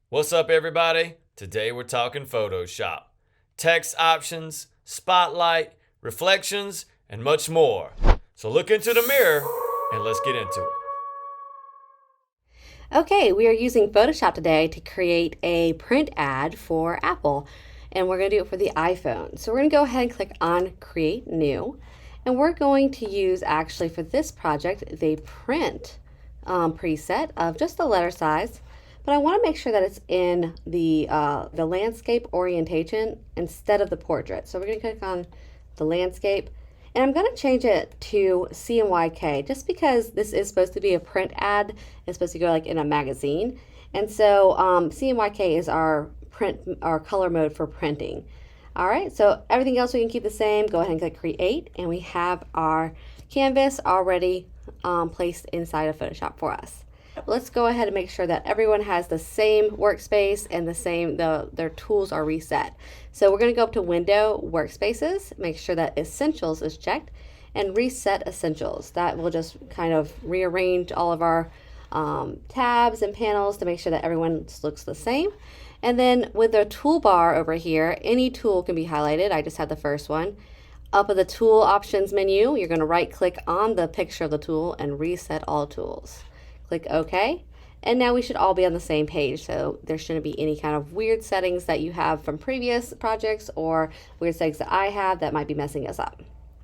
What's up, everybody? Today we're talking Photoshop. Text options, spotlight, reflections, and much more. So look into the mirror and let's get into it. Okay, we are using Photoshop today to create a print ad for Apple, and we're going to do it for the iPhone. So we're going to go ahead and click on Create New, and we're going to use actually for this project the print preset of just the letter size, but I want to make sure that it's in the landscape orientation instead of the portrait. So we're going to click on the landscape. And I'm going to change it to CMYK just because this is supposed to be a print ad. It's supposed to go like in a magazine. And so CMYK is our color mode for printing. All right, so everything else we can keep the same. Go ahead and click Create, and we have our canvas already placed inside of Photoshop for us. Let's go ahead and make sure that everyone has the same workspace and their tools are reset. So we're going to go up to Window, Workspaces, make sure that Essentials is checked, and Reset Essentials. That will just kind of rearrange all of our tabs and panels to make sure that everyone looks the same. And then with the toolbar over here, any tool can be highlighted. I just had the first one. Up at the Tool Options menu, you're going to right-click on the picture of the tool and Reset All Tools. Click OK, and now we should all be on the same page, so there shouldn't be any kind of weird settings that you have from previous projects or weird settings that I have that might be messing us up.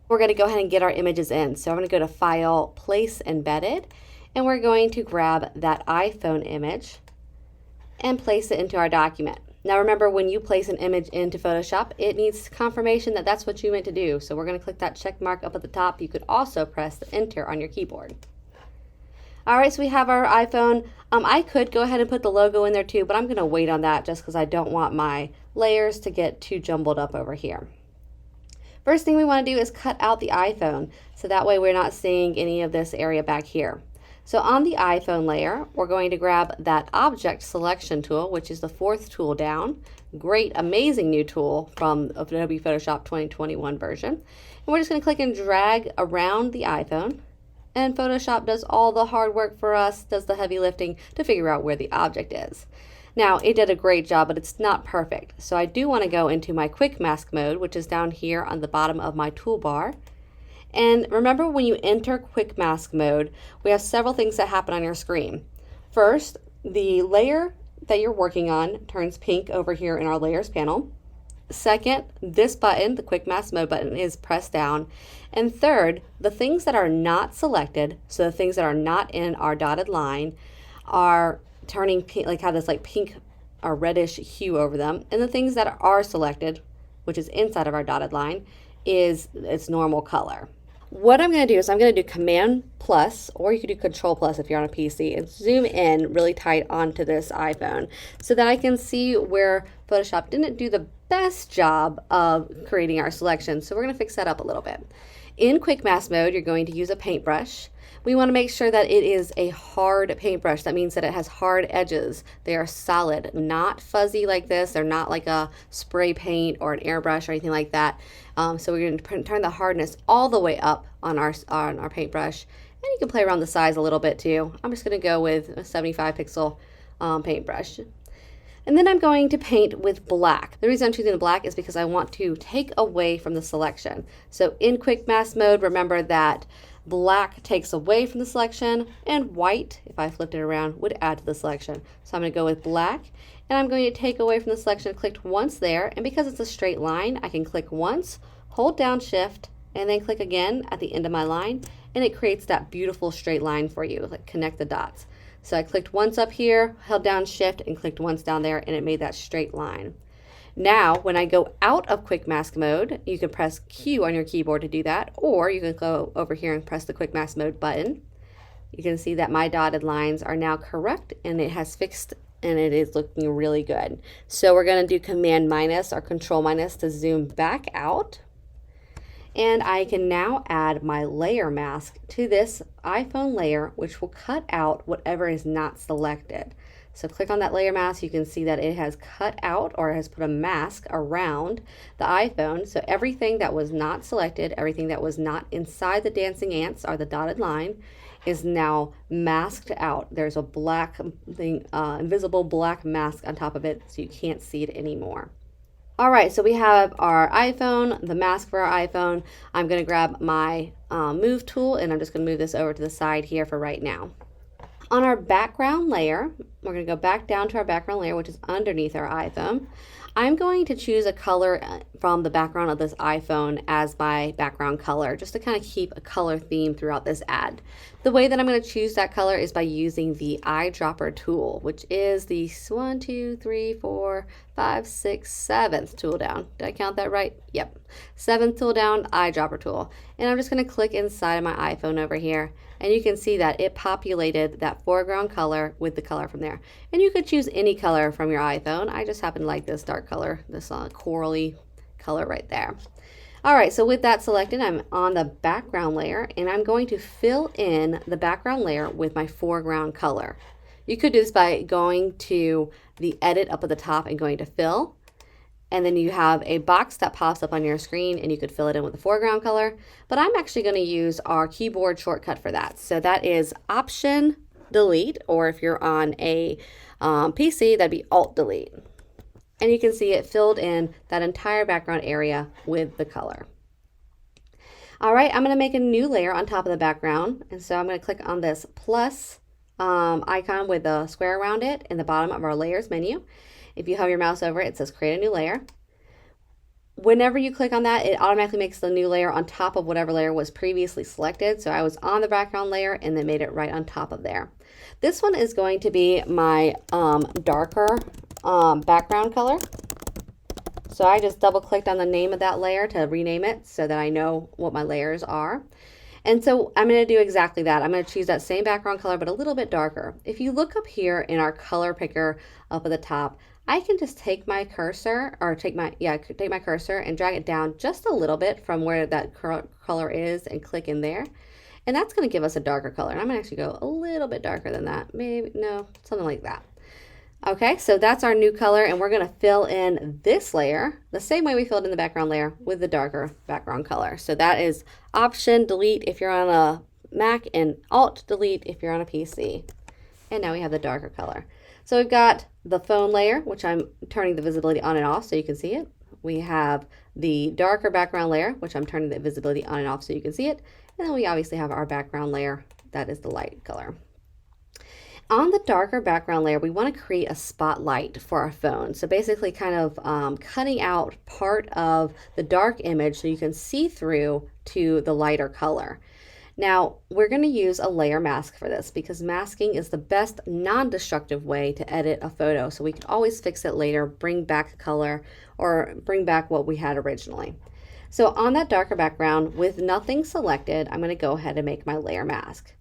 We're going to go ahead and get our images in, so I'm going to go to File, Place Embedded, and we're going to grab that iPhone image and place it into our document. Now remember, when you place an image into Photoshop, it needs confirmation that that's what you meant to do, so we're going to click that check mark up at the top. You could also press the Enter on your keyboard. All right, so we have our iPhone. I could go ahead and put the logo in there too, but I'm going to wait on that just because I don't want my layers to get too jumbled up over here. First thing we want to do is cut out the iPhone, so that way we're not seeing any of this area back here. So on the iPhone layer, we're going to grab that Object Selection tool, which is the fourth tool down. Great, amazing new tool from Adobe Photoshop 2021 version. And we're just going to click and drag around the iPhone. And Photoshop does all the hard work for us, does the heavy lifting to figure out where the object is. Now, it did a great job, but it's not perfect. So I do want to go into my quick mask mode, which is down here on the bottom of my toolbar. And remember, when you enter quick mask mode, we have several things that happen on your screen. First, the layer that you're working on turns pink over here in our layers panel. Second, this button, the quick mask mode button, is pressed down. And third, the things that are not selected, so the things that are not in our dotted line, are turning pink, like have this like pink or reddish hue over them. And the things that are selected, which is inside of our dotted line, is its normal color. What I'm going to do is I'm going to do Command plus, or you could do Control plus if you're on a PC, and zoom in really tight onto this iPhone so that I can see where Photoshop didn't do the best job of creating our selection. So we're going to fix that up a little bit. In quick mask mode, you're going to use a paintbrush. We want to make sure that it is a hard paintbrush. That means that it has hard edges. They are solid, not fuzzy like this. They're not like a spray paint or an airbrush or anything like that. So we're going to turn the hardness all the way up on our paintbrush. And you can play around the size a little bit too. I'm just going to go with a 75 pixel paintbrush. And then I'm going to paint with black. The reason I'm choosing the black is because I want to take away from the selection. So in quick mask mode, remember that black takes away from the selection, and white, if I flipped it around, would add to the selection. So I'm going to go with black, and I'm going to take away from the selection. Click once there, and because it's a straight line, I can click once, hold down Shift, and then click again at the end of my line, and it creates that beautiful straight line for you, like connect the dots. So I clicked once up here, held down Shift, and clicked once down there, and it made that straight line. Now, when I go out of quick mask mode, you can press Q on your keyboard to do that, or you can go over here and press the quick mask mode button. You can see that my dotted lines are now correct, and it has fixed, and it is looking really good. So we're going to do Command minus or Control minus to zoom back out. And I can now add my layer mask to this iPhone layer, which will cut out whatever is not selected. So click on that layer mask. You can see that it has cut out or has put a mask around the iPhone. So everything that was not selected, everything that was not inside the dancing ants or the dotted line, is now masked out. There's a black thing, invisible black mask on top of it, so you can't see it anymore. All right, so we have our iPhone, the mask for our iPhone. I'm going to grab my move tool, and I'm just going to move this over to the side here for right now. On our background layer, we're going to go back down to our background layer, which is underneath our iPhone. I'm going to choose a color from the background of this iPhone as my background color, just to kind of keep a color theme throughout this ad. The way that I'm going to choose that color is by using the eyedropper tool, which is the 1, 2, 3, 4, 5, 6, 7th tool down. Did I count that right? Yep. 7th tool down, eyedropper tool. And I'm just going to click inside of my iPhone over here. And you can see that it populated that foreground color with the color from there. And you could choose any color from your iPhone. I just happen to like this dark color, this corally color right there. All right, so with that selected, I'm on the background layer, and I'm going to fill in the background layer with my foreground color. You could do this by going to the edit up at the top and going to fill. And then you have a box that pops up on your screen, and you could fill it in with the foreground color. But I'm actually going to use our keyboard shortcut for that. So that is Option Delete, or if you're on a PC, that'd be Alt Delete. And you can see it filled in that entire background area with the color. All right, I'm going to make a new layer on top of the background. And so I'm going to click on this plus icon with a square around it in the bottom of our layers menu. If you hover your mouse over it, it says create a new layer. Whenever you click on that, it automatically makes the new layer on top of whatever layer was previously selected. So I was on the background layer and then made it right on top of there. This one is going to be my darker background color. So I just double clicked on the name of that layer to rename it so that I know what my layers are. And so I'm going to do exactly that. I'm going to choose that same background color, but a little bit darker. If you look up here in our color picker up at the top, I can just take my cursor, or take my cursor and drag it down just a little bit from where that color is and click in there. And that's going to give us a darker color. And I'm going to actually go a little bit darker than that. Maybe, no, something like that. Okay, so that's our new color, and we're going to fill in this layer the same way we filled in the background layer with the darker background color. So that is Option Delete if you're on a Mac and Alt Delete if you're on a PC. And now we have the darker color. So we've got the phone layer, which I'm turning the visibility on and off so you can see it. We have the darker background layer, which I'm turning the visibility on and off so you can see it. And then we obviously have our background layer, that is the light color. On the darker background layer, we want to create a spotlight for our phone. So basically kind of cutting out part of the dark image so you can see through to the lighter color. Now, we're going to use a layer mask for this because masking is the best non-destructive way to edit a photo. So we can always fix it later, bring back color, or bring back what we had originally. So on that darker background, with nothing selected, I'm going to go ahead and make my layer mask.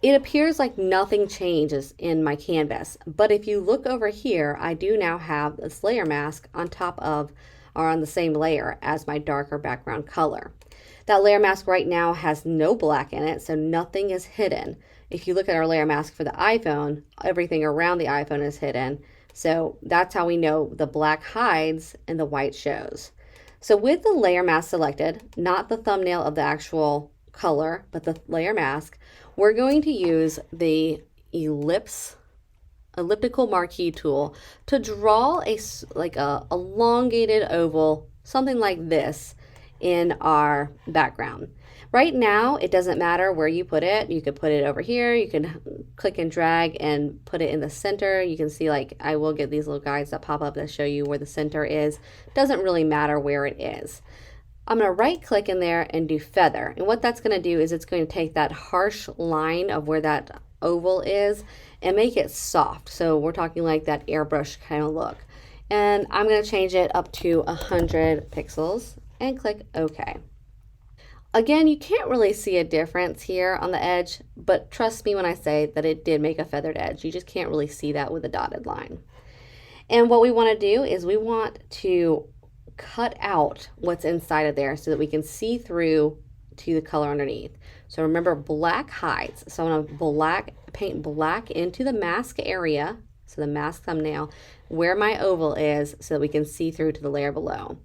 It appears like nothing changes in my canvas, but if you look over here, I do now have this layer mask on top of, or on the same layer as my darker background color. That layer mask right now has no black in it, so nothing is hidden. If you look at our layer mask for the iPhone, everything around the iPhone is hidden. So that's how we know the black hides and the white shows. So with the layer mask selected, not the thumbnail of the actual color, but the layer mask, we're going to use the elliptical marquee tool to draw a elongated oval, something like this, in our background. Right now, it doesn't matter where you put it. You could put it over here. You can click and drag and put it in the center. You can see, like, I will get these little guides that pop up that show you where the center is. Doesn't really matter where it is. I'm going to right click in there and do feather. And what that's going to do is it's going to take that harsh line of where that oval is and make it soft. So we're talking like that airbrush kind of look. And I'm going to change it up to 100 pixels and click OK. Again, you can't really see a difference here on the edge, but trust me when I say that it did make a feathered edge. You just can't really see that with a dotted line. And what we want to do is we want to cut out what's inside of there so that we can see through to the color underneath. So remember, black hides. So I'm going to paint black into the mask area, so the mask thumbnail, where my oval is, so that we can see through to the layer below.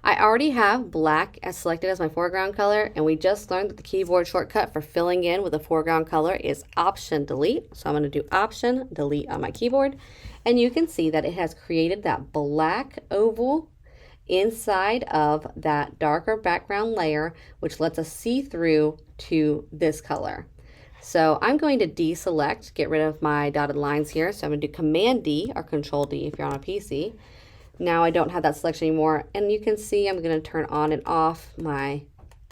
I already have black as selected as my foreground color, and we just learned that the keyboard shortcut for filling in with a foreground color is Option Delete. So I'm going to do Option Delete on my keyboard, and you can see that it has created that black oval inside of that darker background layer, which lets us see through to this color. So I'm going to deselect, get rid of my dotted lines here. So I'm going to do Command D or Control D if you're on a PC. Now I don't have that selection anymore, and you can see I'm going to turn on and off my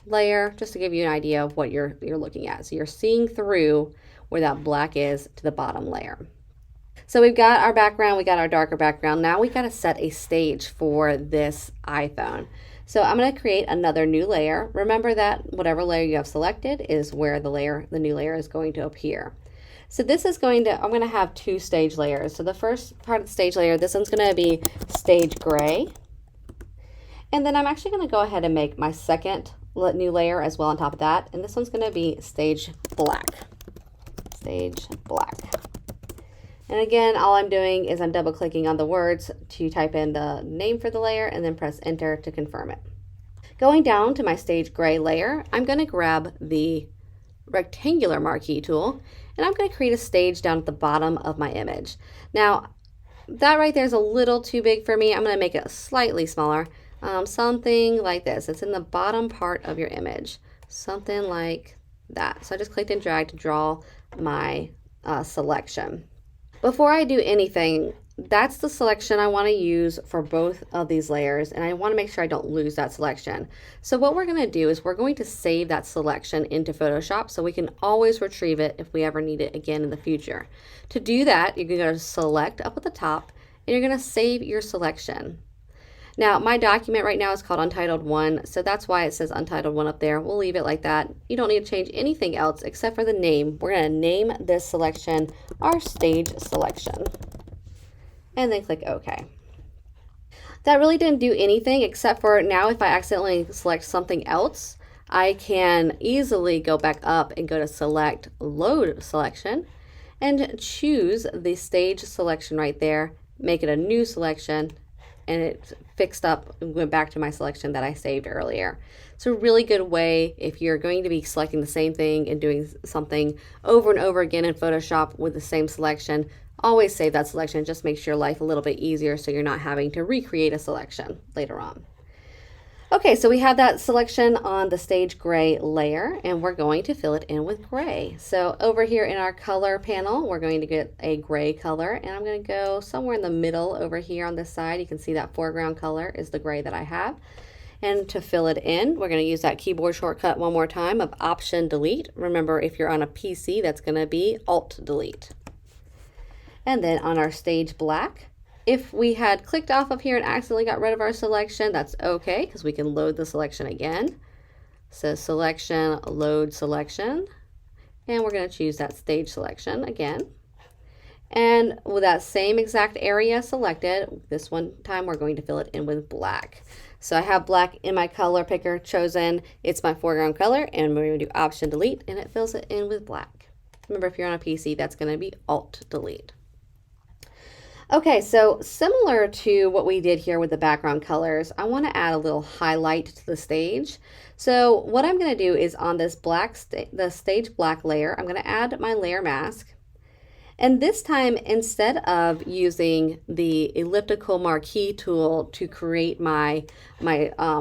layer just to give you an idea of what you're looking at. So you're seeing through where that black is to the bottom layer. So we've got our background, we got our darker background. Now we got to set a stage for this iPhone. So I'm going to create another new layer. Remember that whatever layer you have selected is where the new layer is going to appear. So this is I'm going to have two stage layers. So the first part of the stage layer, this one's going to be stage gray. And then I'm actually going to go ahead and make my second new layer as well on top of that. And this one's going to be stage black. Stage black. And again, all I'm doing is I'm double clicking on the words to type in the name for the layer and then press enter to confirm it. Going down to my stage gray layer, I'm going to grab the rectangular marquee tool and I'm going to create a stage down at the bottom of my image. Now, that right there is a little too big for me. I'm going to make it slightly smaller, something like this. It's in the bottom part of your image, something like that. So I just clicked and dragged to draw my selection. Before I do anything, that's the selection I want to use for both of these layers, and I want to make sure I don't lose that selection. So what we're going to do is we're going to save that selection into Photoshop so we can always retrieve it if we ever need it again in the future. To do that, you're going to select up at the top and you're going to save your selection. Now, my document right now is called Untitled 1, so that's why it says Untitled 1 up there. We'll leave it like that. You don't need to change anything else except for the name. We're going to name this selection our stage selection. And then click OK. That really didn't do anything except for now if I accidentally select something else, I can easily go back up and go to Select Load Selection and choose the stage selection right there, make it a new selection, and it fixed up and went back to my selection that I saved earlier. It's a really good way if you're going to be selecting the same thing and doing something over and over again in Photoshop with the same selection. Always save that selection. Just makes your life a little bit easier so you're not having to recreate a selection later on. Okay, so we have that selection on the stage gray layer and we're going to fill it in with gray. So over here in our color panel, we're going to get a gray color and I'm going to go somewhere in the middle over here on this side. You can see that foreground color is the gray that I have. And to fill it in, we're going to use that keyboard shortcut one more time of Option Delete. Remember, if you're on a PC, that's going to be Alt Delete. And then on our stage black, if we had clicked off of here and accidentally got rid of our selection, that's okay because we can load the selection again. So selection, load selection, and we're going to choose that stage selection again. And with that same exact area selected, this one time we're going to fill it in with black. So I have black in my color picker chosen. It's my foreground color, and we're going to do Option Delete, and it fills it in with black. Remember, if you're on a PC, that's going to be Alt Delete. Okay, so similar to what we did here with the background colors, I want to add a little highlight to the stage. So what I'm going to do is on this the stage black layer, I'm going to add my layer mask. And this time, instead of using the elliptical marquee tool to create my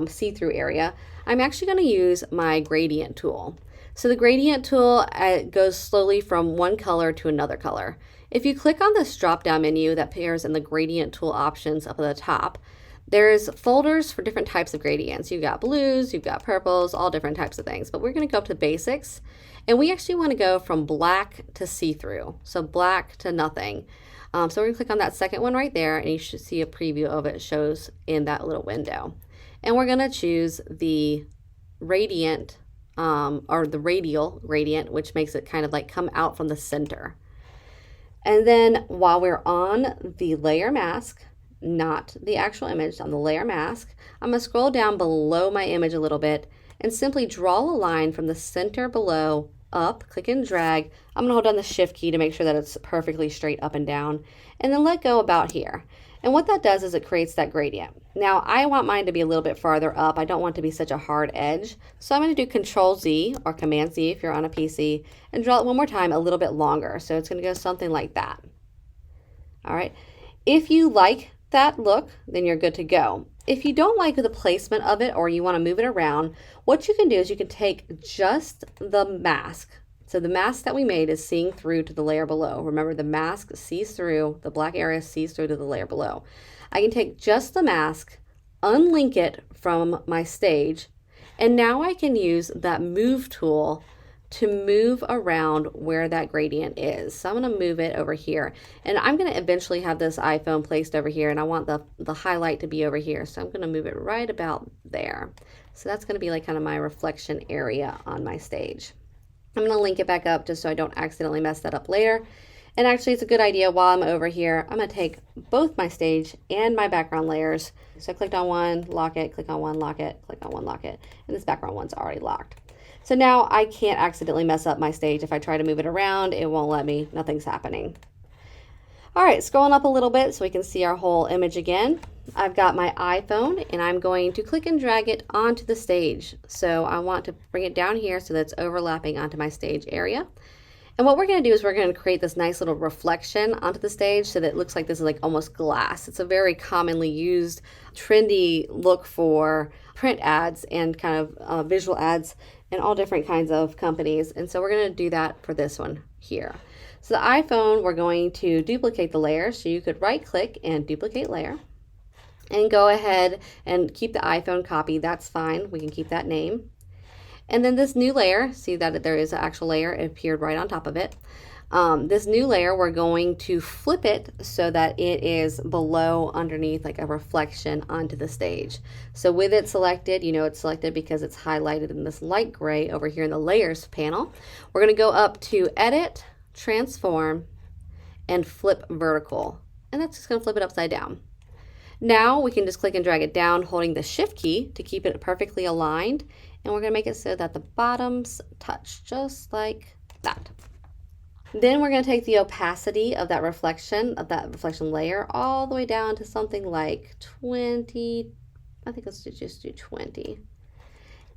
see-through area, I'm actually going to use my gradient tool. So the gradient tool goes slowly from one color to another color. If you click on this drop-down menu that appears in the gradient tool options up at the top, there's folders for different types of gradients. You've got blues, you've got purples, all different types of things. But we're going to go up to basics, and we actually want to go from black to see-through, so black to nothing. So we're going to click on that second one right there, and you should see a preview of it shows in that little window. And we're going to choose the radiant or the radial gradient, which makes it kind of like come out from the center. And then while we're on the layer mask, not the actual image, on the layer mask, I'm going to scroll down below my image a little bit and simply draw a line from the center below up, click and drag. I'm going to hold down the shift key to make sure that it's perfectly straight up and down, and then let go about here. And what that does is it creates that gradient. Now I want mine to be a little bit farther up. I don't want it to be such a hard edge. So I'm going to do Control Z or Command Z if you're on a PC and draw it one more time a little bit longer. So it's going to go something like that. All right. If you like that look, then you're good to go. If you don't like the placement of it or you want to move it around, what you can do is you can take just the mask. So the mask that we made is seeing through to the layer below. Remember, the mask sees through, the black area sees through to the layer below. I can take just the mask, unlink it from my stage, and now I can use that move tool to move around where that gradient is. So I'm going to move it over here, and I'm going to eventually have this iPhone placed over here, and I want the highlight to be over here. So I'm going to move it right about there. So that's going to be like kind of my reflection area on my stage. I'm going to link it back up just so I don't accidentally mess that up later. And actually, it's a good idea while I'm over here, I'm going to take both my stage and my background layers. So I clicked on one, lock it, click on one, lock it, click on one, lock it. And this background one's already locked. So now I can't accidentally mess up my stage. If I try to move it around, it won't let me. Nothing's happening. All right, scrolling up a little bit so we can see our whole image again. I've got my iPhone and I'm going to click and drag it onto the stage. So I want to bring it down here so that it's overlapping onto my stage area. And what we're going to do is we're going to create this nice little reflection onto the stage so that it looks like this is like almost glass. It's a very commonly used, trendy look for print ads and kind of visual ads in all different kinds of companies. And so we're going to do that for this one here. So the iPhone, we're going to duplicate the layer. So you could right click and duplicate layer and go ahead and keep the iPhone copy. That's fine. We can keep that name. And then this new layer, see that there is an actual layer, it appeared right on top of it. This new layer, we're going to flip it so that it is below, underneath, like a reflection onto the stage. So with it selected, you know it's selected because it's highlighted in this light gray over here in the layers panel. We're going to go up to Edit, Transform, and Flip Vertical. And that's just going to flip it upside down. Now we can just click and drag it down holding the Shift key to keep it perfectly aligned. And we're going to make it so that the bottoms touch just like that. Then we're going to take the opacity of that reflection layer all the way down to something like 20. I think let's just do 20.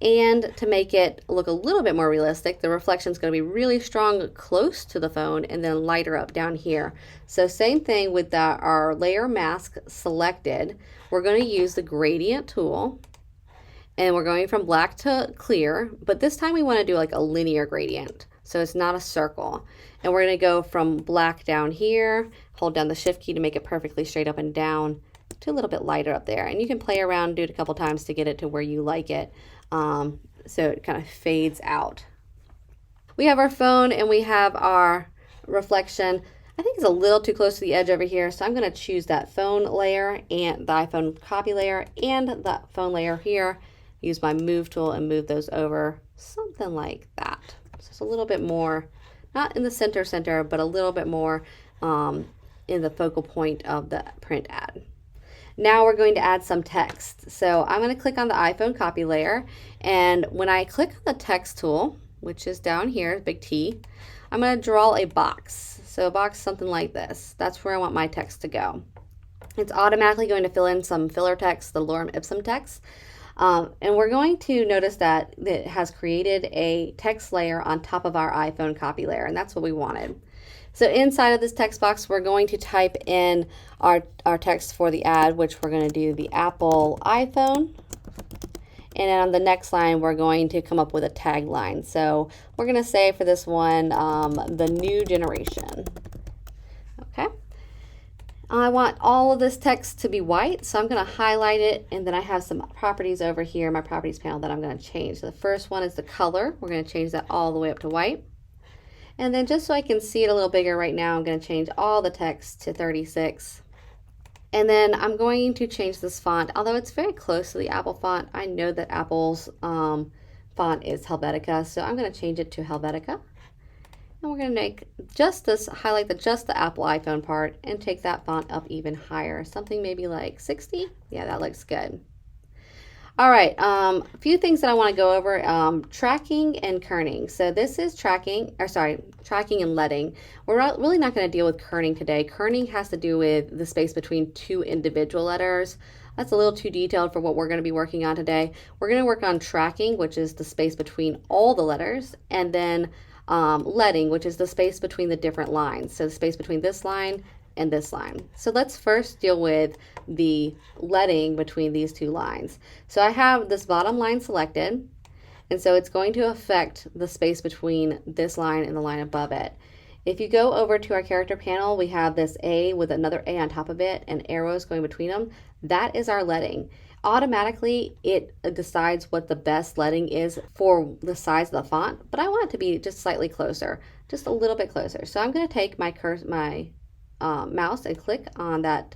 And to make it look a little bit more realistic, the reflection is going to be really strong close to the phone and then lighter up down here. So same thing with our layer mask selected. We're going to use the gradient tool. And we're going from black to clear, but this time we want to do like a linear gradient. So it's not a circle. And we're going to go from black down here, hold down the Shift key to make it perfectly straight up and down to a little bit lighter up there. And you can play around, do it a couple times to get it to where you like it. So it kind of fades out. We have our phone and we have our reflection. I think it's a little too close to the edge over here, so I'm going to choose that phone layer and the iPhone copy layer and the phone layer here. Use my move tool and move those over something like that. So it's a little bit more, not in the center, but a little bit more in the focal point of the print ad. Now we're going to add some text. So I'm going to click on the iPhone copy layer, and when I click on the text tool, which is down here, big T, I'm going to draw a box. So a box something like this. That's where I want my text to go. It's automatically going to fill in some filler text, the lorem ipsum text. And we're going to notice that it has created a text layer on top of our iPhone copy layer, and that's what we wanted. So inside of this text box, we're going to type in our text for the ad, which we're going to do the Apple iPhone. And then on the next line, we're going to come up with a tagline. So we're going to say for this one, the new generation. Okay. I want all of this text to be white, so I'm going to highlight it, and then I have some properties over here in my properties panel that I'm going to change. So the first one is the color. We're going to change that all the way up to white. And then just so I can see it a little bigger right now, I'm going to change all the text to 36. And then I'm going to change this font. Although it's very close to the Apple font, I know that Apple's font is Helvetica, so I'm going to change it to Helvetica. And we're going to make just this, highlight just the Apple iPhone part and take that font up even higher. Something maybe like 60. Yeah, that looks good. All right, a few things that I want to go over, tracking and kerning. So this is tracking and letting. We're really not going to deal with kerning today. Kerning has to do with the space between two individual letters. That's a little too detailed for what we're going to be working on today. We're going to work on tracking, which is the space between all the letters, and then letting, which is the space between the different lines. So the space between this line and this line. So let's first deal with the letting between these two lines. So I have this bottom line selected, and so it's going to affect the space between this line and the line above it. If you go over to our character panel, we have this A with another A on top of it and arrows going between them. That is our letting. Automatically, it decides what the best letting is for the size of the font, but I want it to be just slightly closer, just a little bit closer. So I'm going to take my mouse and click on that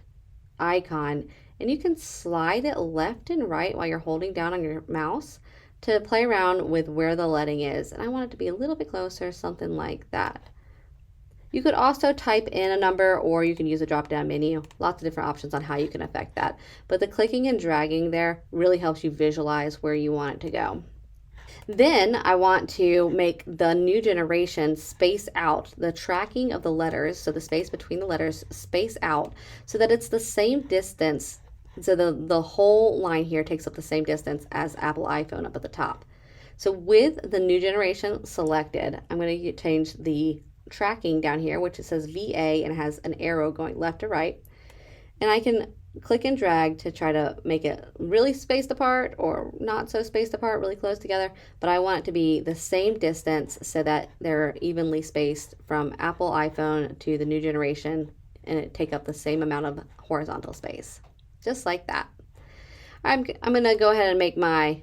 icon, and you can slide it left and right while you're holding down on your mouse to play around with where the letting is. And I want it to be a little bit closer, something like that. You could also type in a number, or you can use a drop-down menu. Lots of different options on how you can affect that. But the clicking and dragging there really helps you visualize where you want it to go. Then I want to make the new generation space out the tracking of the letters, so the space between the letters space out so that it's the same distance. So the whole line here takes up the same distance as Apple iPhone up at the top. So with the new generation selected, I'm going to change the tracking down here, which it says VA and has an arrow going left to right. And I can click and drag to try to make it really spaced apart or not so spaced apart, really close together. But I want it to be the same distance so that they're evenly spaced from Apple iPhone to the new generation, and it take up the same amount of horizontal space, just like that. I'm going to go ahead and make my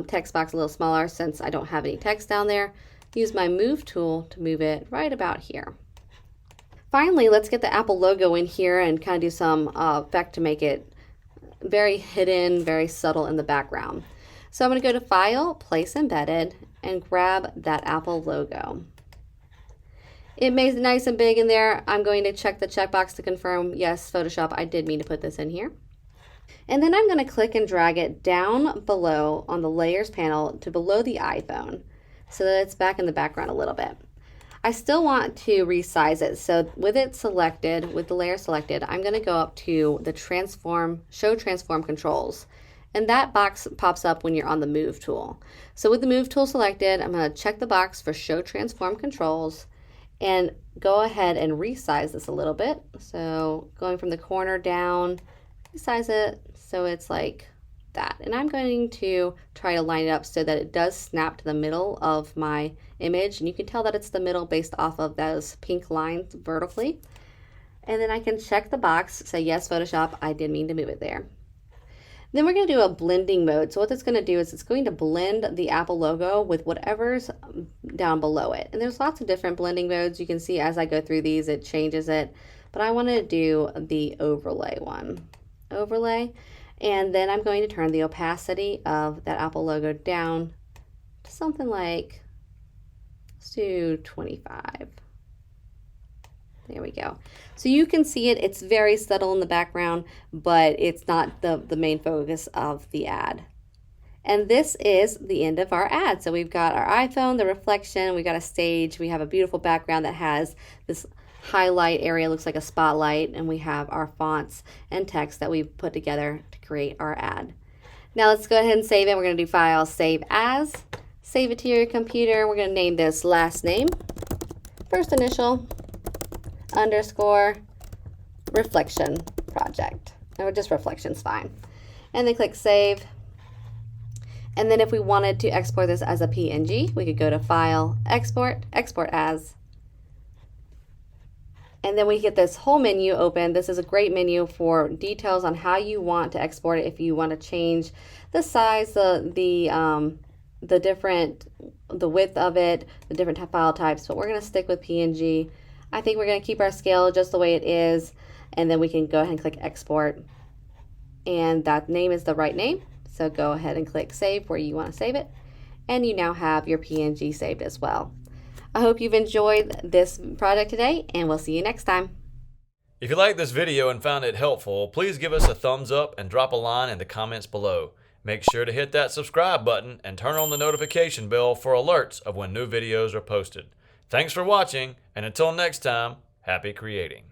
text box a little smaller since I don't have any text down there. Use my move tool to move it right about here. Finally, let's get the Apple logo in here and kind of do some effect to make it very hidden, very subtle in the background. So I'm going to go to File, Place Embedded, and grab that Apple logo. It makes it nice and big in there. I'm going to check the checkbox to confirm, yes, Photoshop, I did mean to put this in here. And then I'm going to click and drag it down below on the Layers panel to below the iPhone so that it's back in the background a little bit. I still want to resize it, so with it selected, with the layer selected, I'm going to go up to the Show Transform Controls, and that box pops up when you're on the Move tool. So with the Move tool selected, I'm going to check the box for Show Transform Controls and go ahead and resize this a little bit. So going from the corner down, resize it so it's like that. And I'm going to try to line it up so that it does snap to the middle of my image, and you can tell that it's the middle based off of those pink lines vertically. And then I can check the box, say yes, Photoshop, I did mean to move it there. Then we're going to do a blending mode. So what it's going to do is it's going to blend the Apple logo with whatever's down below it. And there's lots of different blending modes. You can see as I go through these, it changes it. But I want to do the overlay one. Overlay. And then I'm going to turn the opacity of that Apple logo down to something like, let's do 25. There we go. So you can see it. It's very subtle in the background, but it's not the main focus of the ad. And this is the end of our ad. So we've got our iPhone, the reflection, we've got a stage, we have a beautiful background that has this highlight area, looks like a spotlight, and we have our fonts and text that we've put together to create our ad. Now let's go ahead and save it. We're going to do File, Save As, save it to your computer. We're going to name this last name, first initial, underscore, reflection project, or just reflection's fine. And then click Save. And then if we wanted to export this as a PNG, we could go to File, Export, Export As. And then we get this whole menu open. This is a great menu for details on how you want to export it. If you want to change the size, the width of it, the different file types, but we're going to stick with PNG. I think we're going to keep our scale just the way it is, and then we can go ahead and click Export. And that name is the right name. So go ahead and click Save where you want to save it. And you now have your PNG saved as well. I hope you've enjoyed this project today, and we'll see you next time. If you liked this video and found it helpful, please give us a thumbs up and drop a line in the comments below. Make sure to hit that subscribe button and turn on the notification bell for alerts of when new videos are posted. Thanks for watching, and until next time, happy creating.